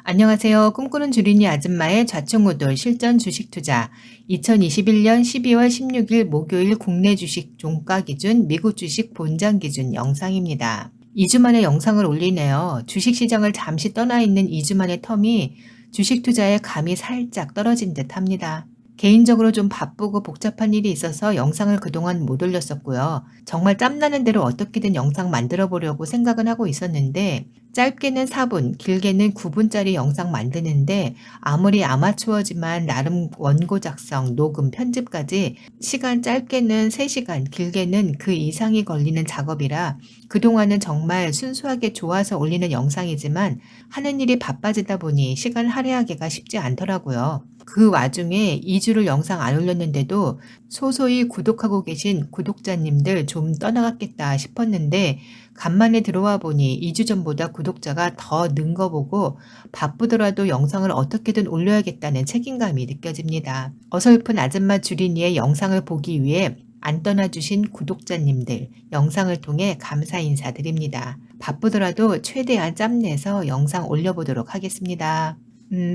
안녕하세요. 꿈꾸는 주린이 아줌마의 좌충우돌 실전 주식 투자. 2021년 12월 16일 목요일 국내 주식 종가 기준, 미국 주식 본장 기준 영상입니다. 2주 만에 영상을 올리네요. 주식 시장을 잠시 떠나 있는 2주 만의 텀이 주식 투자에 감이 살짝 떨어진 듯 합니다. 개인적으로 좀 바쁘고 복잡한 일이 있어서 영상을 그동안 못 올렸었고요. 정말 짬나는 대로 어떻게든 영상 만들어 보려고 생각은 하고 있었는데 짧게는 4분, 길게는 9분짜리 영상 만드는데 아무리 아마추어지만 나름 원고 작성, 녹음, 편집까지 시간 짧게는 3시간, 길게는 그 이상이 걸리는 작업이라 그동안은 정말 순수하게 좋아서 올리는 영상이지만 하는 일이 바빠지다 보니 시간 할애하기가 쉽지 않더라고요. 그 와중에 2주를 영상 안 올렸는데도 소소히 구독하고 계신 구독자님들 좀 떠나갔겠다 싶었는데 간만에 들어와 보니 2주 전보다 구독자가 더 는 거 보고 바쁘더라도 영상을 어떻게든 올려야겠다는 책임감이 느껴집니다. 어설픈 아줌마 주린이의 영상을 보기 위해 안 떠나주신 구독자님들 영상을 통해 감사 인사드립니다. 바쁘더라도 최대한 짬내서 영상 올려보도록 하겠습니다.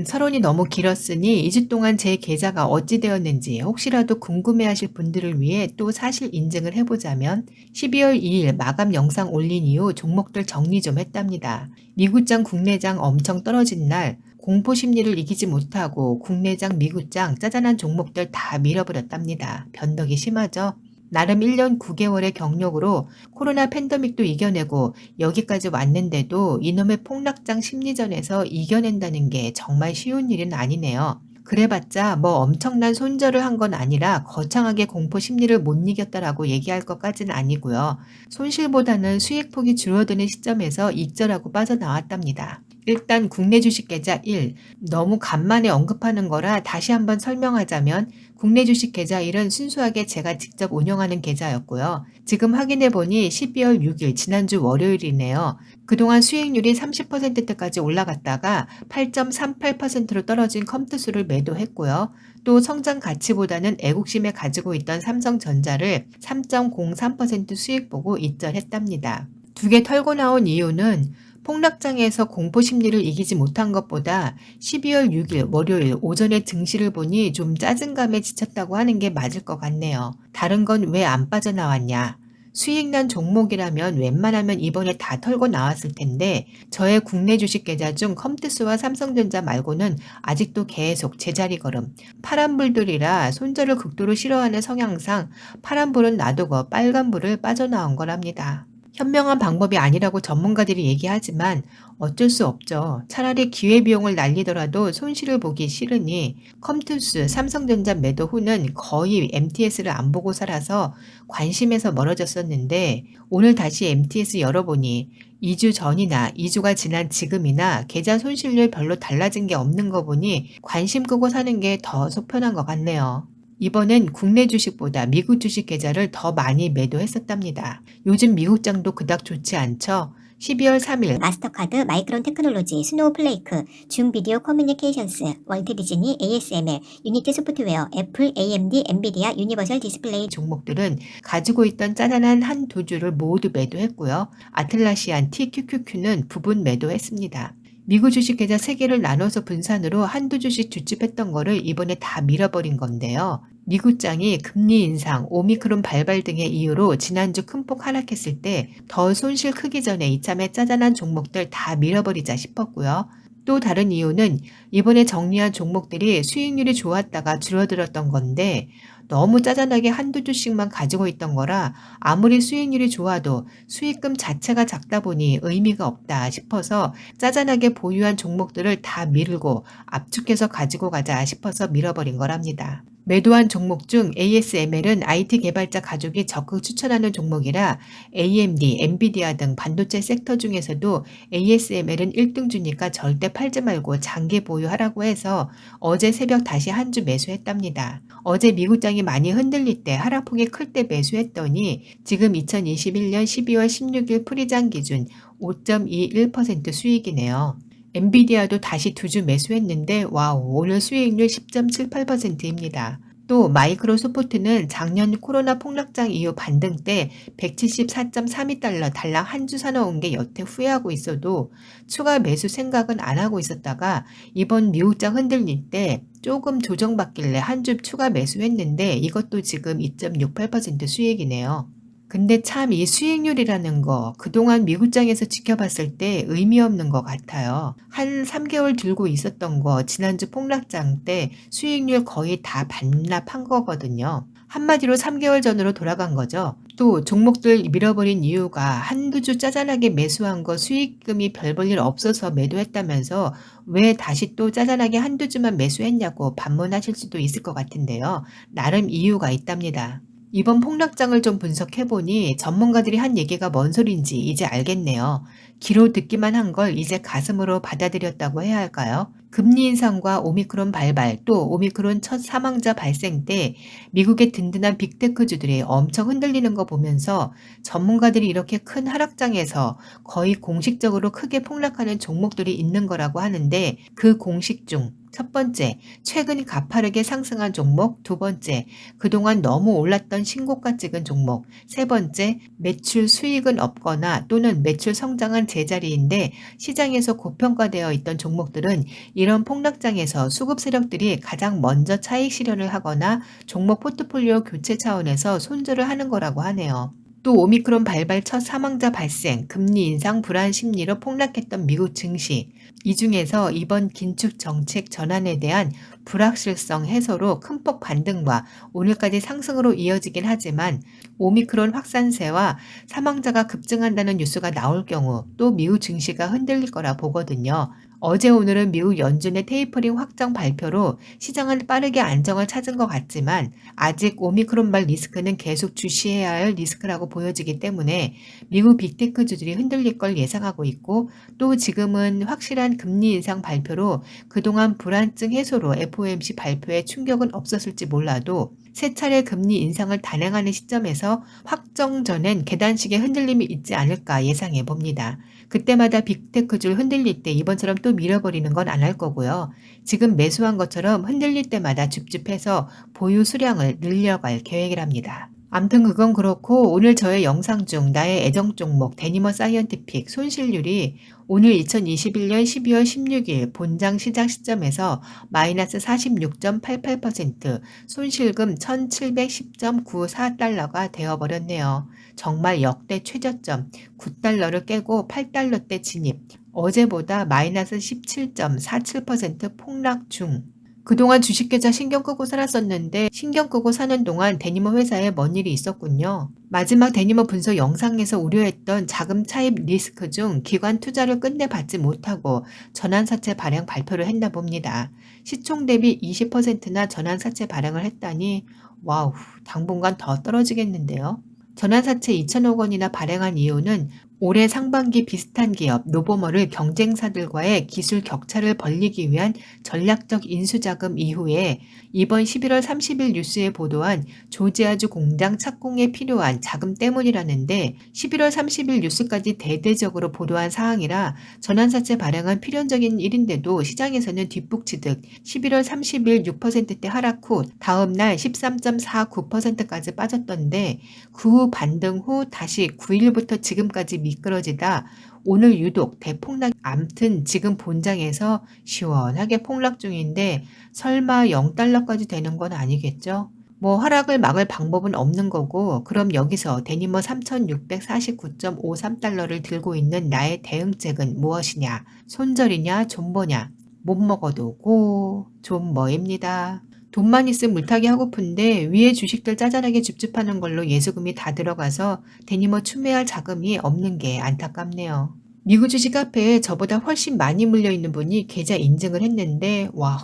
서론이 너무 길었으니 2주 동안 제 계좌가 어찌 되었는지 혹시라도 궁금해하실 분들을 위해 또 사실 인증을 해보자면 12월 2일 마감 영상 올린 이후 종목들 정리 좀 했답니다. 미국장, 국내장 엄청 떨어진 날 공포 심리를 이기지 못하고 국내장, 미국장 짜잔한 종목들 다 밀어버렸답니다. 변덕이 심하죠? 나름 1년 9개월의 경력으로 코로나 팬데믹도 이겨내고 여기까지 왔는데도 이놈의 폭락장 심리전에서 이겨낸다는 게 정말 쉬운 일은 아니네요. 그래봤자 뭐 엄청난 손절을 한 건 아니라 거창하게 공포 심리를 못 이겼다라고 얘기할 것까지는 아니고요. 손실보다는 수익폭이 줄어드는 시점에서 익절하고 빠져나왔답니다. 일단 국내 주식 계좌 1. 너무 간만에 언급하는 거라 다시 한번 설명하자면 국내 주식 계좌 1은 순수하게 제가 직접 운영하는 계좌였고요. 지금 확인해보니 12월 6일 지난주 월요일이네요. 그동안 수익률이 30%대까지 올라갔다가 8.38%로 떨어진 컴투스를 매도했고요. 또 성장 가치보다는 애국심에 가지고 있던 삼성전자를 3.03% 수익 보고 입절했답니다. 두 개 털고 나온 이유는 폭락장에서 공포심리를 이기지 못한 것보다 12월 6일 월요일 오전에 증시를 보니 좀 짜증감에 지쳤다고 하는 게 맞을 것 같네요. 다른 건 왜 안 빠져나왔냐? 수익난 종목이라면 웬만하면 이번에 다 털고 나왔을 텐데 저의 국내 주식 계좌 중 컴투스와 삼성전자 말고는 아직도 계속 제자리 걸음. 파란불들이라 손절을 극도로 싫어하는 성향상 파란불은 놔두고 빨간불을 빠져나온 거랍니다. 현명한 방법이 아니라고 전문가들이 얘기하지만 어쩔 수 없죠. 차라리 기회비용을 날리더라도 손실을 보기 싫으니 컴투스, 삼성전자 매도 후는 거의 MTS를 안 보고 살아서 관심에서 멀어졌었는데 오늘 다시 MTS 열어보니 2주 전이나 2주가 지난 지금이나 계좌 손실률 별로 달라진 게 없는 거 보니 관심 끄고 사는 게 더 속편한 것 같네요. 이번엔 국내 주식보다 미국 주식 계좌를 더 많이 매도했었답니다. 요즘 미국장도 그닥 좋지 않죠? 12월 3일 마스터카드, 마이크론 테크놀로지, 스노우플레이크, 줌 비디오 커뮤니케이션스, 월트 디즈니, ASML, 유니티 소프트웨어, 애플, AMD, 엔비디아, 유니버설 디스플레이 종목들은 가지고 있던 짜잔한 한두 주를 모두 매도했고요. 아틀라시안, TQQQ는 부분 매도했습니다. 미국 주식 계좌 3개를 나눠서 분산으로 한두 주씩 주집했던 거를 이번에 다 밀어버린 건데요. 미국장이 금리 인상, 오미크론 발발 등의 이유로 지난주 큰폭 하락했을 때 더 손실 크기 전에 이참에 짜잔한 종목들 다 밀어버리자 싶었고요. 또 다른 이유는 이번에 정리한 종목들이 수익률이 좋았다가 줄어들었던 건데 너무 짜잔하게 한두 주씩만 가지고 있던 거라 아무리 수익률이 좋아도 수익금 자체가 작다 보니 의미가 없다 싶어서 짜잔하게 보유한 종목들을 다 밀고 압축해서 가지고 가자 싶어서 밀어버린 거랍니다. 매도한 종목 중 ASML은 IT 개발자 가족이 적극 추천하는 종목이라 AMD, 엔비디아 등 반도체 섹터 중에서도 ASML은 1등 주니까 절대 팔지 말고 장기 보유하라고 해서 어제 새벽 다시 한 주 매수했답니다. 어제 미국장이 많이 흔들릴 때 하락폭이 클 때 매수했더니 지금 2021년 12월 16일 풀이장 기준 5.21% 수익이네요. 엔비디아도 다시 두 주 매수했는데 와우 오늘 수익률 10.78%입니다. 또 마이크로소프트는 작년 코로나 폭락장 이후 반등 때 174.32달러 달랑 한 주 사놓은 게 여태 후회하고 있어도 추가 매수 생각은 안 하고 있었다가 이번 미국장 흔들릴 때 조금 조정받길래 한 주 추가 매수했는데 이것도 지금 2.68% 수익이네요. 근데 참 이 수익률이라는 거 그동안 미국장에서 지켜봤을 때 의미 없는 것 같아요. 한 3개월 들고 있었던 거 지난주 폭락장 때 수익률 거의 다 반납한 거거든요. 한마디로 3개월 전으로 돌아간 거죠. 또 종목들 밀어버린 이유가 한두 주 짜잘하게 매수한 거 수익금이 별 볼 일 없어서 매도했다면서 왜 다시 또 짜잘하게 한두 주만 매수했냐고 반문하실 수도 있을 것 같은데요. 나름 이유가 있답니다. 이번 폭락장을 좀 분석해보니 전문가들이 한 얘기가 뭔 소린지 이제 알겠네요. 귀로 듣기만 한 걸 이제 가슴으로 받아들였다고 해야 할까요? 금리 인상과 오미크론 발발 또 오미크론 첫 사망자 발생 때 미국의 든든한 빅테크주들이 엄청 흔들리는 거 보면서 전문가들이 이렇게 큰 하락장에서 거의 공식적으로 크게 폭락하는 종목들이 있는 거라고 하는데 그 공식 중 첫 번째, 최근 가파르게 상승한 종목, 두 번째, 그동안 너무 올랐던 신고가 찍은 종목, 세 번째, 매출 수익은 없거나 또는 매출 성장은 제자리인데 시장에서 고평가되어 있던 종목들은 이런 폭락장에서 수급 세력들이 가장 먼저 차익 실현을 하거나 종목 포트폴리오 교체 차원에서 손절을 하는 거라고 하네요. 또 오미크론 발발 첫 사망자 발생, 금리 인상 불안 심리로 폭락했던 미국 증시. 이 중에서 이번 긴축 정책 전환에 대한 불확실성 해소로 큰 폭 반등과 오늘까지 상승으로 이어지긴 하지만 오미크론 확산세와 사망자가 급증한다는 뉴스가 나올 경우 또 미국 증시가 흔들릴 거라 보거든요. 어제 오늘은 미국 연준의 테이퍼링 확정 발표로 시장은 빠르게 안정을 찾은 것 같지만 아직 오미크론발 리스크는 계속 주시해야 할 리스크라고 보여지기 때문에 미국 빅테크주들이 흔들릴 걸 예상하고 있고 또 지금은 확실한 금리 인상 발표로 그동안 불안증 해소로 FOMC 발표에 충격은 없었을지 몰라도 세 차례 금리 인상을 단행하는 시점에서 확정 전엔 계단식의 흔들림이 있지 않을까 예상해 봅니다. 그때마다 빅테크줄 흔들릴 때 이번처럼 또 밀어버리는 건 안 할 거고요. 지금 매수한 것처럼 흔들릴 때마다 줍줍해서 보유 수량을 늘려갈 계획이랍니다. 암튼 그건 그렇고 오늘 저의 영상 중 나의 애정 종목 데니머 사이언티픽 손실률이 오늘 2021년 12월 16일 본장 시작 시점에서 마이너스 46.88% 손실금 1710.94달러가 되어버렸네요. 정말 역대 최저점 9달러를 깨고 8달러대 진입. 어제보다 마이너스 17.47% 폭락 중. 그동안 주식 계좌 신경 끄고 살았었는데 신경 끄고 사는 동안 데니머 회사에 뭔 일이 있었군요. 마지막 데니머 분석 영상에서 우려했던 자금 차입 리스크 중 기관 투자를 끝내 받지 못하고 전환사채 발행 발표를 했나 봅니다. 시총 대비 20%나 전환사채 발행을 했다니 와우 당분간 더 떨어지겠는데요. 전환사채 2천억 원이나 발행한 이유는 올해 상반기 비슷한 기업 노보머를 경쟁사들과의 기술 격차를 벌리기 위한 전략적 인수자금 이후에 이번 11월 30일 뉴스에 보도한 조지아주 공장 착공에 필요한 자금 때문이라는데 11월 30일 뉴스까지 대대적으로 보도한 사항이라 전환사채 발행은 필연적인 일인데도 시장에서는 뒷북치듯 11월 30일 6%대 하락 후 다음 날 13.49%까지 빠졌던데 그 후 반등 후 다시 9일부터 지금까지 미끄러지다 오늘 유독 대폭락. 암튼 지금 본장에서 시원하게 폭락 중인데 설마 0달러까지 되는 건 아니겠죠? 뭐 하락을 막을 방법은 없는 거고 그럼 여기서 데니머 3649.53달러를 들고 있는 나의 대응책은 무엇이냐? 손절이냐? 존버냐? 못 먹어도 고 존버입니다. 돈만 있으면 물타기 하고픈데 위에 주식들 짜잘하게 줍줍하는 걸로 예수금이 다 들어가서 데니머 추매할 자금이 없는 게 안타깝네요. 미국 주식 카페에 저보다 훨씬 많이 물려있는 분이 계좌 인증을 했는데 와우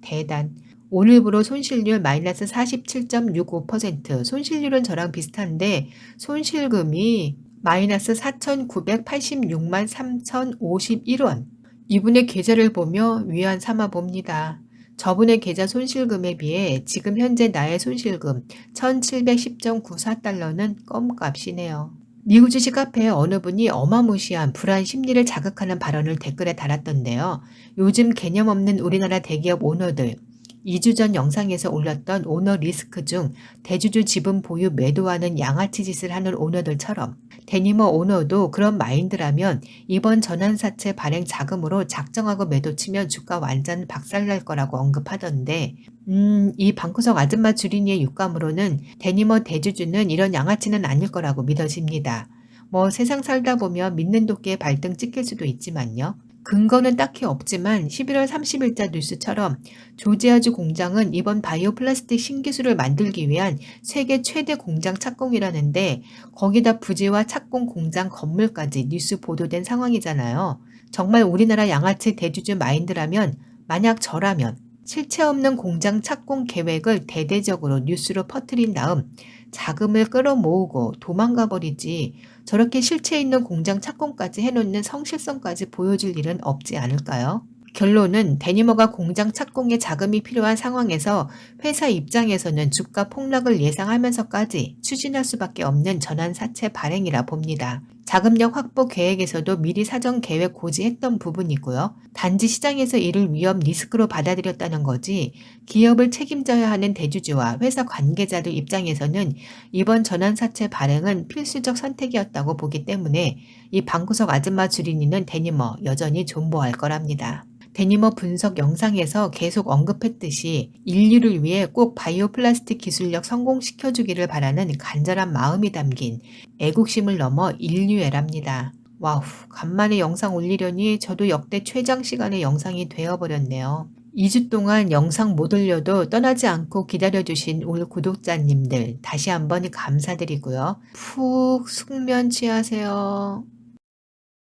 대단. 오늘부로 손실률 마이너스 47.65% 손실률은 저랑 비슷한데 손실금이 마이너스 4,986만 3,051원. 이분의 계좌를 보며 위안 삼아 봅니다. 저분의 계좌 손실금에 비해 지금 현재 나의 손실금 1710.94달러는 껌값이네요. 미국 주식 카페에 어느 분이 어마무시한 불안 심리를 자극하는 발언을 댓글에 달았던데요. 요즘 개념 없는 우리나라 대기업 오너들 2주 전 영상에서 올렸던 오너 리스크 중 대주주 지분 보유 매도하는 양아치 짓을 하는 오너들처럼 데니머 오너도 그런 마인드라면 이번 전환사채 발행 자금으로 작정하고 매도 치면 주가 완전 박살날 거라고 언급하던데 이 방구석 아줌마 주린이의 육감으로는 데니머 대주주는 이런 양아치는 아닐 거라고 믿어집니다. 뭐 세상 살다 보면 믿는 도끼에 발등 찍힐 수도 있지만요. 근거는 딱히 없지만 11월 30일자 뉴스처럼 조지아주 공장은 이번 바이오 플라스틱 신기술을 만들기 위한 세계 최대 공장 착공이라는데 거기다 부지와 착공 공장 건물까지 뉴스 보도된 상황이잖아요. 정말 우리나라 양아치 대주주 마인드라면 만약 저라면 실체 없는 공장 착공 계획을 대대적으로 뉴스로 퍼뜨린 다음 자금을 끌어모으고 도망가 버리지 저렇게 실체 있는 공장 착공까지 해놓는 성실성까지 보여줄 일은 없지 않을까요? 결론은 데니머가 공장 착공에 자금이 필요한 상황에서 회사 입장에서는 주가 폭락을 예상하면서까지 추진할 수밖에 없는 전환사채 발행이라 봅니다. 자금력 확보 계획에서도 미리 사전 계획 고지했던 부분이고요. 단지 시장에서 이를 위험 리스크로 받아들였다는 거지 기업을 책임져야 하는 대주주와 회사 관계자들 입장에서는 이번 전환사채 발행은 필수적 선택이었다고 보기 때문에 이 방구석 아줌마 주린이는 데니머 여전히 존버할 거랍니다. 데니머 분석 영상에서 계속 언급했듯이 인류를 위해 꼭 바이오 플라스틱 기술력 성공시켜주기를 바라는 간절한 마음이 담긴 애국심을 넘어 인류애랍니다. 와우, 간만에 영상 올리려니 저도 역대 최장 시간의 영상이 되어버렸네요. 2주 동안 영상 못 올려도 떠나지 않고 기다려주신 올 구독자님들 다시 한번 감사드리고요. 푹 숙면 취하세요.